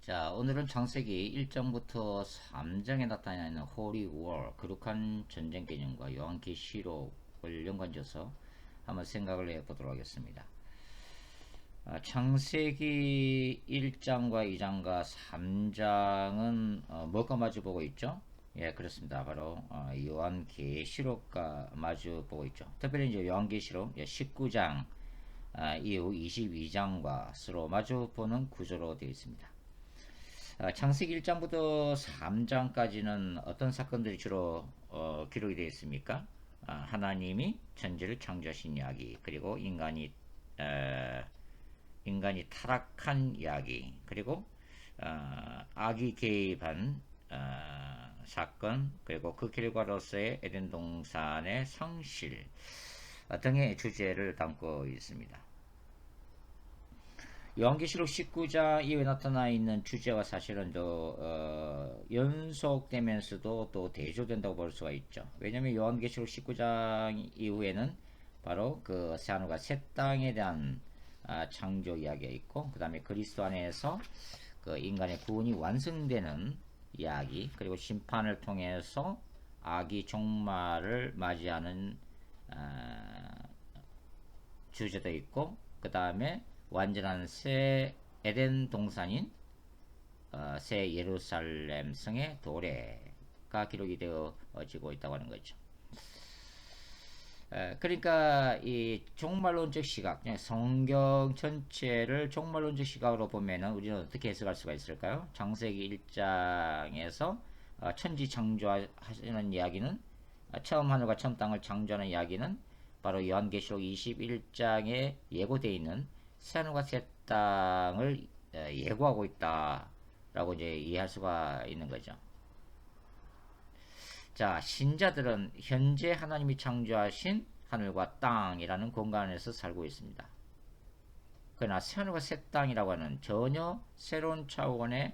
자, 오늘은 창세기 1장부터 3장에 나타나는 Holy War, 거룩한 전쟁 개념과 요한계시록을 연관지어서 한번 생각을 해보도록 하겠습니다. 창세기 1장과 2장과 3장은 뭐가 마주보고 있죠? 예, 그렇습니다. 바로 요한계시록과 마주보고 있죠. 특별히 이제 요한계시록 19장 이후 22장과 서로 마주보는 구조로 되어 있습니다. 창세기 1장부터 3장까지는 어떤 사건들이 주로 기록이 되어 있습니까? 하나님이 천지를 창조하신 이야기, 그리고 인간이 타락한 이야기, 그리고 악이 개입한 사건, 그리고 그 결과로서의 에덴 동산의 성실 등의 주제를 담고 있습니다. 요한계시록 19장 이후에 나타나 있는 주제와 사실은 연속되면서도 또 대조된다고 볼 수가 있죠. 왜냐하면 요한계시록 19장 이후에는 바로 그 새하늘과 새 땅에 대한 창조 이야기가 있고, 그 다음에 그리스도 안에서 그 인간의 구원이 완성되는 이야기, 그리고 심판을 통해서 악이 종말을 맞이하는 주제도 있고, 그 다음에 완전한 새 에덴 동산인 새 예루살렘 성의 도래가 기록이 되어지고 있다고 하는 거죠. 그러니까 이 종말론적 시각, 성경 전체를 종말론적 시각으로 보면은 우리는 어떻게 해석할 수가 있을까요? 창세기 1장에서 천지 창조하시는 이야기는 처음 하늘과 처음 땅을 창조하는 이야기는 바로 요한계시록 21장에 예고되어 있는 새하늘과 새 땅을 예고하고 있다라고 이제 이해할 수가 있는 거죠. 자, 신자들은 현재 하나님이 창조하신 하늘과 땅이라는 공간에서 살고 있습니다. 그러나 새하늘과 새 땅이라고 하는 전혀 새로운 차원의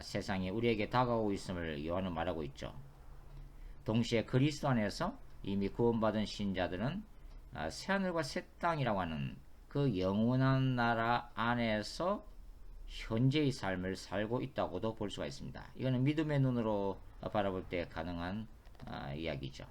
세상이 우리에게 다가오고 있음을 요한은 말하고 있죠. 동시에 그리스도 안에서 이미 구원받은 신자들은 새하늘과 새 땅이라고 하는 그 영원한 나라 안에서 현재의 삶을 살고 있다고도 볼 수가 있습니다. 이거는 믿음의 눈으로 바라볼 때 가능한 이야기죠.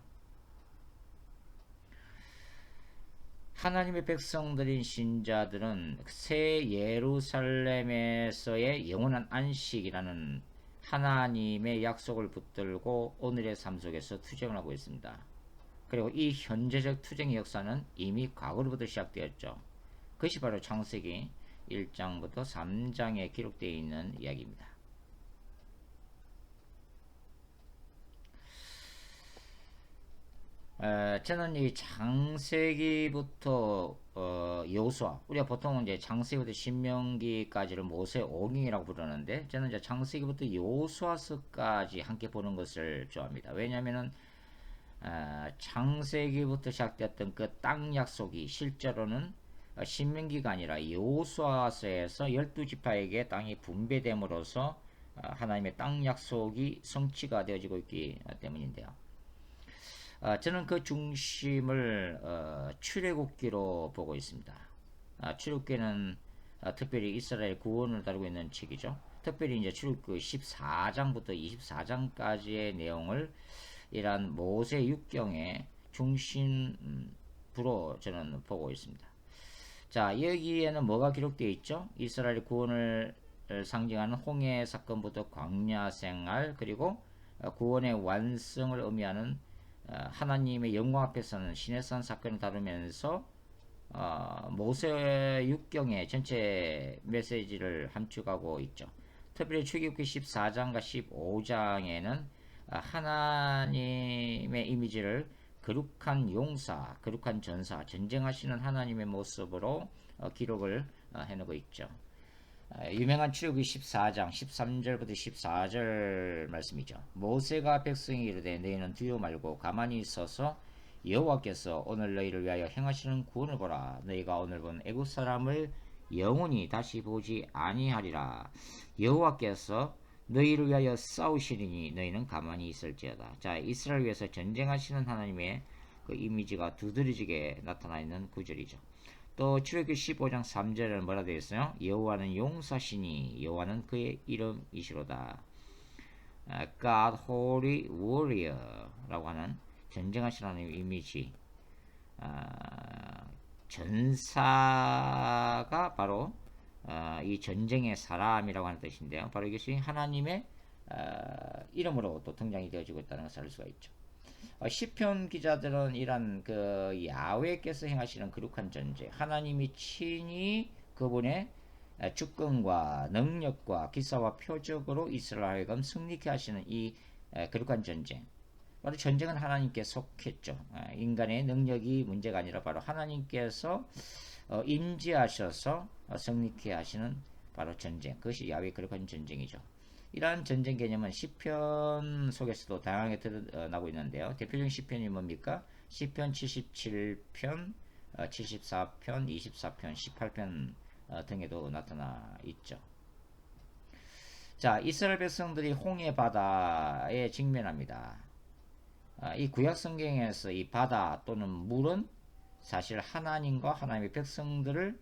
하나님의 백성들인 신자들은 새 예루살렘에서의 영원한 안식이라는 하나님의 약속을 붙들고 오늘의 삶 속에서 투쟁을 하고 있습니다. 그리고 이 현재적 투쟁의 역사는 이미 과거로부터 시작되었죠. 그것이 바로 창세기 1장부터 3장에 기록되어 있는 이야기입니다. 저는 이 창세기부터 여호수아, 우리가 보통 이제 창세기부터 신명기까지를 모세 오경이라고 부르는데, 저는 이제 창세기부터 여호수아서까지 함께 보는 것을 좋아합니다. 왜냐하면은 창세기부터 시작되었던 그 땅 약속이 실제로는 신명기가 아니라 여호수아서에서 12지파에게 땅이 분배됨으로써 하나님의 땅 약속이 성취가 되어지고 있기 때문인데요. 저는 그 중심을 출애굽기로 보고 있습니다. 출애굽기는 특별히 이스라엘 구원을 다루고 있는 책이죠. 특별히 이제 출애굽기 14장부터 24장까지의 내용을 이란 모세 육경의 중심부로 저는 보고 있습니다. 자, 여기에는 뭐가 기록되어 있죠? 이스라엘 구원을 상징하는 홍해 사건부터 광야 생활, 그리고 구원의 완성을 의미하는 하나님의 영광 앞에서는 시내산 사건을 다루면서 모세 육경의 전체 메시지를 함축하고 있죠. 특별히 출애굽기 14장과 15장에는 하나님의 이미지를 거룩한 용사, 거룩한 전사, 전쟁하시는 하나님의 모습으로 기록을 해놓고 있죠. 유명한 출애굽기 14장 13절부터 14절 말씀이죠. 모세가 백성에게 이르되 너희는 두려워 말고 가만히 있어서 여호와께서 오늘 너희를 위하여 행하시는 구원을 보라. 너희가 오늘 본 애굽 사람을 영원히 다시 보지 아니하리라. 여호와께서 너희를 위하여 싸우시리니 너희는 가만히 있을지어다. 자, 이스라엘 위해서 전쟁하시는 하나님의 그 이미지가 두드러지게 나타나 있는 구절이죠. 또 출애굽기 15장 3절에는 뭐라 되어 있어요? 여호와는 용사시니 여호와는 그의 이름이시로다. God Holy Warrior라고 하는 전쟁하시라는 이미지. 전사가 바로 이 전쟁의 사람이라고 하는 뜻인데요. 바로 이것이 하나님의 이름으로 또 등장이 되어지고 있다는 것을 알 수가 있죠. 시편 기자들은 이런 그 야훼께서 행하시는 거룩한 전쟁, 하나님이 친히 그분의 주권과 능력과 기사와 표적으로 이스라엘 하여금 승리케 하시는 이 거룩한 전쟁, 바로 전쟁은 하나님께 속했죠. 인간의 능력이 문제가 아니라 바로 하나님께서 임재하셔서 승리케 하시는 바로 전쟁, 그것이 야훼의 거룩한 전쟁이죠. 이러한 전쟁 개념은 시편 속에서도 다양하게 드러나고 있는데요. 대표적인 시편이 뭡니까? 시편 77편, 74편, 24편, 18편 등에도 나타나 있죠. 자, 이스라엘 백성들이 홍해 바다에 직면합니다. 이 구약 성경에서 이 바다 또는 물은 사실 하나님과 하나님의 백성들을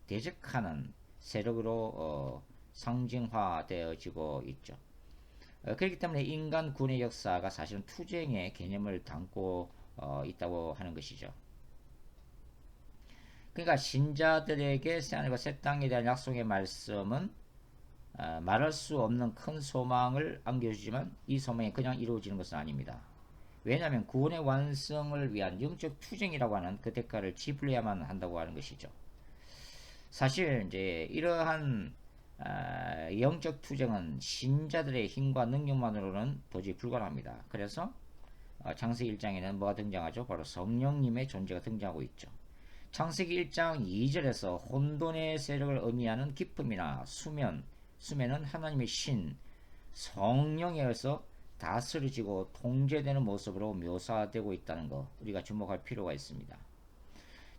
대적하는 세력으로 상징화되어지고 있죠. 그렇기 때문에 인간 군의 역사가 사실은 투쟁의 개념을 담고 있다고 하는 것이죠. 그러니까 신자들에게 새하늘과 새 땅에 대한 약속의 말씀은 말할 수 없는 큰 소망을 안겨주지만 이 소망이 그냥 이루어지는 것은 아닙니다. 왜냐하면 구원의 완성을 위한 영적 투쟁이라고 하는 그 대가를 지불해야만 한다고 하는 것이죠. 사실 이제 이러한 영적 투쟁은 신자들의 힘과 능력만으로는 도저히 불가능합니다. 그래서 창세기 1장에는 뭐가 등장하죠? 바로 성령님의 존재가 등장하고 있죠. 창세기 1장 2절에서 혼돈의 세력을 의미하는 기쁨이나 수면은 하나님의 신, 성령에 의해서 다스려지고 통제되는 모습으로 묘사되고 있다는 것, 우리가 주목할 필요가 있습니다.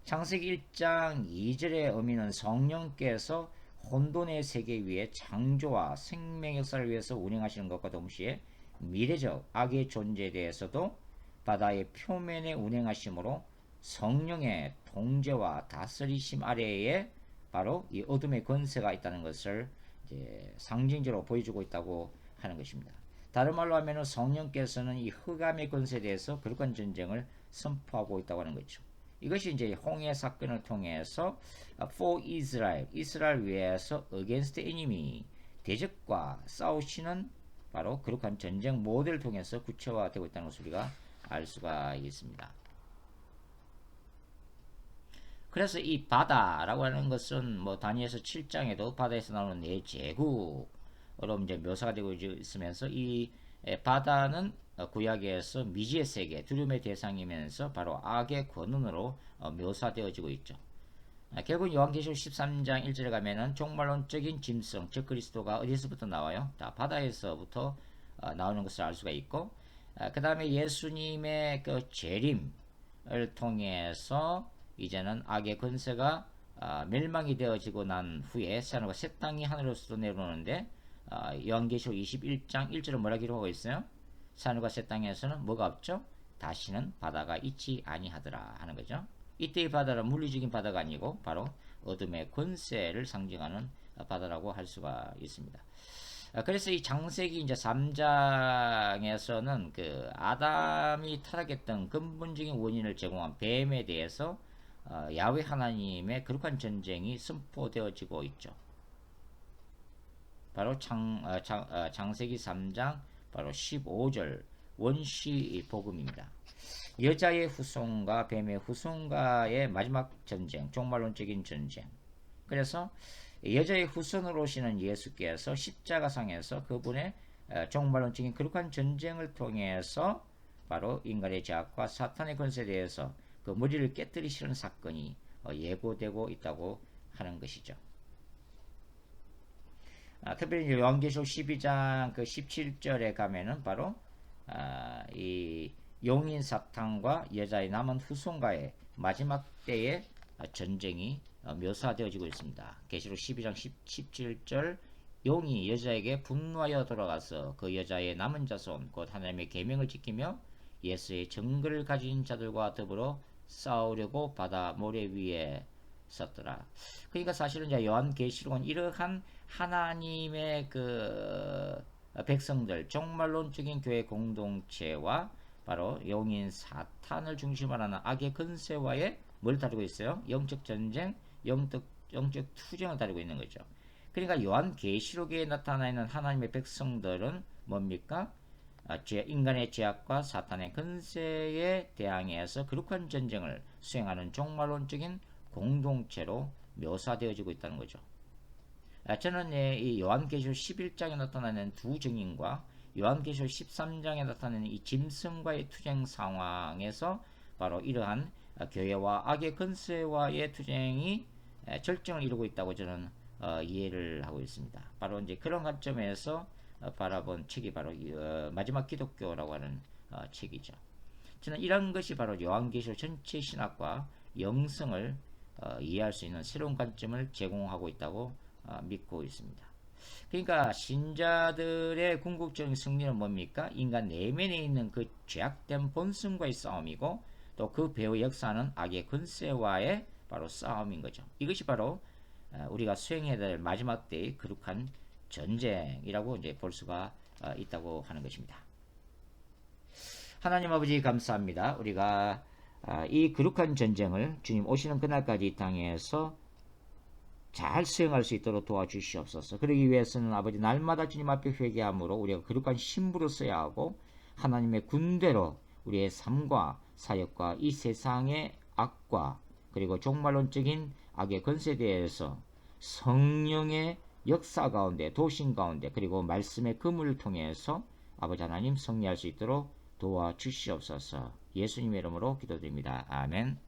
창세기 1장 2절의 의미는 성령께서 혼돈의 세계 위에 창조와 생명 역사를 위해서 운행하시는 것과 동시에 미래적 악의 존재에 대해서도 바다의 표면에 운행하심으로 성령의 통제와 다스리심 아래에 바로 이 어둠의 권세가 있다는 것을 이제 상징적으로 보여주고 있다고 하는 것입니다. 다른 말로 하면 성령께서는 이 흑암의 권세에 대해서 거룩한 전쟁을 선포하고 있다고 하는 거죠. 이것이 이제 홍해 사건을 통해서 for Israel, 이스라엘 위해서 against enemy, 대적과 싸우시는 바로 거룩한 전쟁 모델을 통해서 구체화되고 있다는 것을 우리가 알 수가 있습니다. 그래서 이 바다라고 하는 것은 뭐 다니엘서 7장에도 바다에서 나오는 네 제국으로 이제 묘사가 되고 있으면서 이 바다는 구약에서 미지의 세계, 두려움의 대상이면서 바로 악의 권능으로 묘사되어지고 있죠. 결국 요한계시록 13장 1절에 가면은 종말론적인 짐승, 즉 그리스도가 어디서부터 나와요? 다 바다에서부터 나오는 것을 알 수가 있고, 그 다음에 예수님의 그 재림을 통해서 이제는 악의 권세가 멸망이 되어지고 난 후에 새하늘과 새 땅이 하늘로서 내려오는데, 요한계시록 21장 1절은 뭐라 기록하고 있어요? 새하늘과 새 땅에서는 뭐가 없죠? 다시는 바다가 있지 아니하더라 하는 거죠. 이때의 바다는 물리적인 바다가 아니고 바로 어둠의 권세를 상징하는 바다라고 할 수가 있습니다. 그래서 이 창세기 이제 3장에서는 그 아담이 타락했던 근본적인 원인을 제공한 뱀에 대해서 야훼 하나님의 거룩한 전쟁이 선포되어지고 있죠. 바로 창세기 3장 바로 15절 원시 복음입니다. 여자의 후손과 뱀의 후손과의 마지막 전쟁, 종말론적인 전쟁. 그래서 여자의 후손으로 오시는 예수께서 십자가상에서 그분의 종말론적인 거룩한 전쟁을 통해서 바로 인간의 죄악과 사탄의 권세에 대해서 그 머리를 깨뜨리시는 사건이 예고되고 있다고 하는 것이죠. 특별히 요한계시록 12장 그 17절에 가면은 바로 이 용인 사탄과 여자의 남은 후손과의 마지막 때의 전쟁이 묘사되어지고 있습니다. 계시록 12장 17절 용이 여자에게 분노하여 돌아가서 그 여자의 남은 자손 곧 하나님의 계명을 지키며 예수의 증거를 가진 자들과 더불어 싸우려고 바다 모래 위에 썼더라. 그러니까 사실은 이제 요한계시록은 이러한 하나님의 그 백성들, 종말론적인 교회 공동체와 바로 용인 사탄을 중심으로 하는 악의 근세와의 뭘 다루고 있어요? 영적 전쟁, 영적 투쟁을 다루고 있는 거죠. 그러니까 요한계시록에 나타나 있는 하나님의 백성들은 뭡니까? 인간의 죄악과 사탄의 근세에 대항해서 거룩한 전쟁을 수행하는 종말론적인 공동체로 묘사되어지고 있다는 거죠. 저는 이 요한계시록 11장에 나타나는 두 증인과 요한계시록 13장에 나타나는 이 짐승과의 투쟁 상황에서 바로 이러한 교회와 악의 근세와의 투쟁이 절정을 이루고 있다고 저는 이해를 하고 있습니다. 바로 이제 그런 관점에서 바라본 책이 바로 마지막 기독교라고 하는 책이죠. 저는 이런 것이 바로 요한계시록 전체 신학과 영성을 이해할 수 있는 새로운 관점을 제공하고 있다고 믿고 있습니다. 그러니까 신자들의 궁극적인 승리는 뭡니까? 인간 내면에 있는 그 죄악된 본성과의 싸움이고 또 그 배후 역사는 악의 근세와의 바로 싸움인 거죠. 이것이 바로 우리가 수행해야 될 마지막 때의 거룩한 전쟁이라고 이제 볼 수가 있다고 하는 것입니다. 하나님 아버지 감사합니다. 우리가 이 거룩한 전쟁을 주님 오시는 그날까지 이 땅에서 잘 수행할 수 있도록 도와주시옵소서. 그러기 위해서는 아버지 날마다 주님 앞에 회개함으로 우리가 거룩한 신부를 써야 하고 하나님의 군대로 우리의 삶과 사역과 이 세상의 악과 그리고 종말론적인 악의 근세에 대해서 성령의 역사 가운데 도신 가운데 그리고 말씀의 그물을 통해서 아버지 하나님 승리할 수 있도록 도와주시옵소서. 예수님의 이름으로 기도드립니다. 아멘.